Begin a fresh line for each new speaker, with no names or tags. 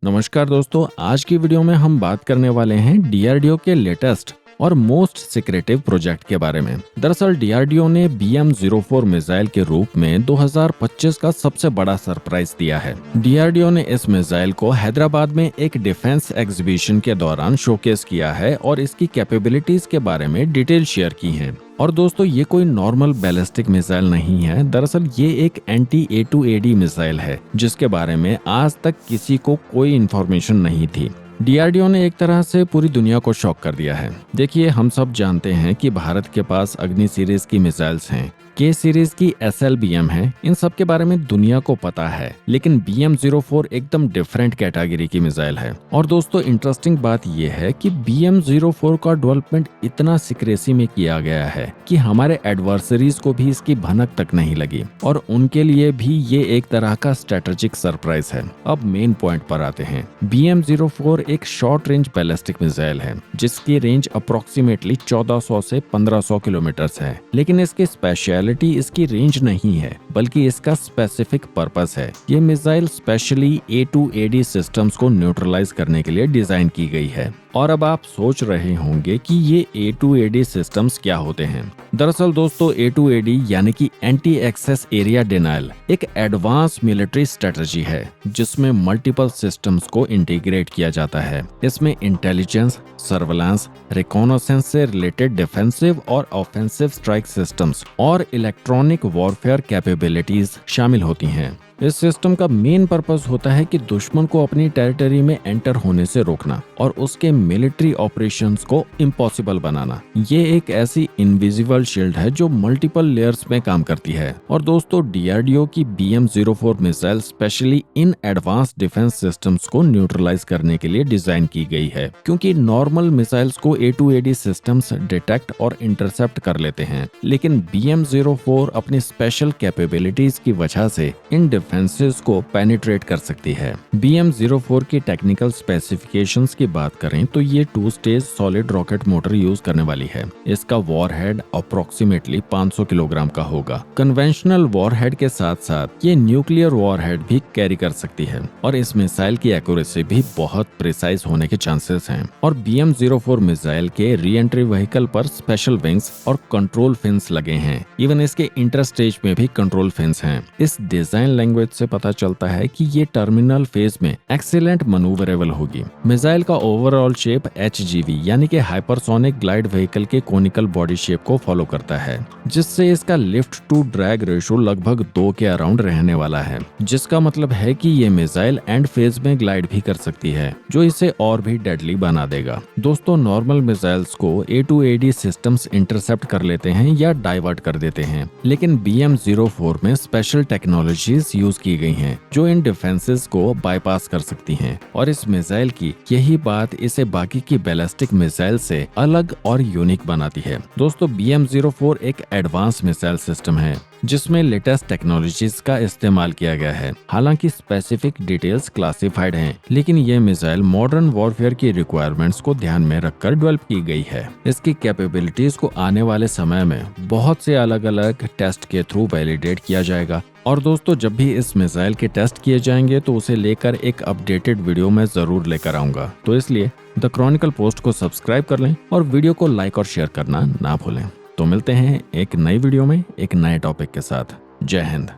नमस्कार दोस्तों, आज की वीडियो में हम बात करने वाले हैं डीआरडीओ के लेटेस्ट और मोस्ट सिक्रेटिव प्रोजेक्ट के बारे में। दरअसल डीआरडीओ ने BM-04 मिसाइल के रूप में 2025 का सबसे बड़ा सरप्राइज दिया है। डीआरडीओ ने इस मिसाइल को हैदराबाद में एक डिफेंस एग्जीबिशन के दौरान शोकेस किया है और इसकी कैपेबिलिटीज के बारे में डिटेल शेयर की हैं। और दोस्तों, ये कोई नॉर्मल बैलिस्टिक मिसाइल नहीं है। दरअसल ये एक anti-A2AD मिसाइल है जिसके बारे में आज तक किसी को कोई इन्फॉर्मेशन नहीं थी। डीआरडीओ ने एक तरह से पूरी दुनिया को शॉक कर दिया है। देखिए, हम सब जानते हैं कि भारत के पास अग्नि सीरीज की मिसाइल्स हैं, के सीरीज की SLBM है, इन सब के बारे में दुनिया को पता है। लेकिन BM-04 एकदम डिफरेंट कैटेगरी की मिसाइल है। और दोस्तों, इंटरेस्टिंग बात यह है कि BM-04 का डेवलपमेंट इतना सीक्रेसी में किया गया है कि हमारे एडवर्सरीज को भी इसकी भनक तक नहीं लगी और उनके लिए भी ये एक तरह का स्ट्रेटेजिक सरप्राइज है। अब मेन पॉइंट पर आते हैं। BM-04 एक शॉर्ट रेंज बैलिस्टिक मिसाइल है जिसकी रेंज अप्रोक्सीमेटली 1400 से 1500 किलोमीटर है। लेकिन इसकी स्पेशलिटी इसकी रेंज नहीं है बल्कि इसका स्पेसिफिक पर्पस है। ये मिसाइल स्पेशली A2AD सिस्टम्स को न्यूट्रलाइज करने के लिए डिजाइन की गई है। और अब आप सोच रहे होंगे कि ये A2AD सिस्टम्स क्या होते हैं। दरअसल दोस्तों, A2AD यानी कि एंटी एक्सेस एरिया डिनायल एक एडवांस मिलिट्री स्ट्रेटजी है जिसमें मल्टीपल सिस्टम्स को इंटीग्रेट किया जाता है। इसमें इंटेलिजेंस, सर्वेलेंस, रिकॉनेसेंस से रिलेटेड डिफेंसिव और ऑफेंसिव स्ट्राइक सिस्टम्स और इलेक्ट्रॉनिक वॉरफेयर कैपेबिलिटीज शामिल होती हैं। इस सिस्टम का मेन पर्पस होता है कि दुश्मन को अपनी टेरिटरी में एंटर होने से रोकना और उसके मिलिट्री ऑपरेशंस को इम्पॉसिबल बनाना। ये एक ऐसी इनविजिबल शील्ड है जो मल्टीपल लेयर्स में काम करती है। और दोस्तों, डीआरडीओ की BM-04 missile specially in advance defence systems को न्यूट्रलाइज करने के लिए डिजाइन की गई है, क्योंकि नॉर्मल मिसाइल्स को A2AD सिस्टम्स डिटेक्ट और इंटरसेप्ट कर लेते हैं। लेकिन BM-04 अपनी स्पेशल कैपेबिलिटीज की वजह से इन डिफेंसेस को पेनिट्रेट कर सकती है। BM-04 की टेक्निकल स्पेसिफिकेशंस की बात करें तो ये 2 stage solid rocket motor use करने वाली है। इसका वॉरहेड अप्रोक्सीमेटली 500 किलोग्राम का होगा। कन्वेंशनल वॉरहेड के साथ साथ ये न्यूक्लियर वॉरहेड भी कैरी कर सकती है और इस मिसाइल की एक्यूरेसी भी बहुत प्रिसाइज होने के चांसेस हैं। और BM-04 मिसाइल के री एंट्री व्हीकल पर स्पेशल विंग्स और कंट्रोल फिन्स लगे हैं। इवन इसके इंटर स्टेज में भी कंट्रोल फिन्स हैं। इस डिजाइन लैंग्वेज से पता चलता है कि ये टर्मिनल फेज में एक्सीलेंट मैन्यूवरेबल होगी। मिसाइल का ओवरऑल शेप HGV यानी कि हाइपरसोनिक ग्लाइड व्हीकल के कोनिकल बॉडी शेप को फॉलो करता है, जिससे इसका लिफ्ट टू ड्रैग रेशो लगभग 2 के अराउंड रहने वाला है, जिसका मतलब है कि ये मिसाइल एंड फेज में ग्लाइड भी कर सकती है, जो इसे और भी डेडली बना देगा। दोस्तों, नॉर्मल मिसाइल्स को A2AD सिस्टम्स इंटरसेप्ट कर लेते हैं या डाइवर्ट कर देते हैं, लेकिन BM-04 में स्पेशल टेक्नोलॉजीज यूज की गई हैं जो इन डिफेंसेस को बाईपास कर सकती हैं। और इस मिसाइल की यही बात इसे बाकी की बैलिस्टिक मिसाइल से अलग और यूनिक बनाती है। दोस्तों, BM-04 एक एडवांस मिसाइल सिस्टम है जिसमें लेटेस्ट टेक्नोलॉजीज का इस्तेमाल किया गया है। हालांकि स्पेसिफिक डिटेल्स क्लासिफाइड हैं, लेकिन ये मिसाइल मॉडर्न वॉरफेयर की रिक्वायरमेंट्स को ध्यान में रखकर डेवलप की गई है। इसकी कैपेबिलिटीज को आने वाले समय में बहुत से अलग अलग टेस्ट के थ्रू वैलिडेट किया जाएगा। और दोस्तों, जब भी इस मिसाइल के टेस्ट किए जाएंगे तो उसे लेकर एक अपडेटेड वीडियो मैं जरूर लेकर आऊंगा। तो इसलिए द क्रॉनिकल पोस्ट को सब्सक्राइब कर लें और वीडियो को लाइक और शेयर करना ना भूलें। तो मिलते हैं एक नई वीडियो में एक नए टॉपिक के साथ। जय हिंद।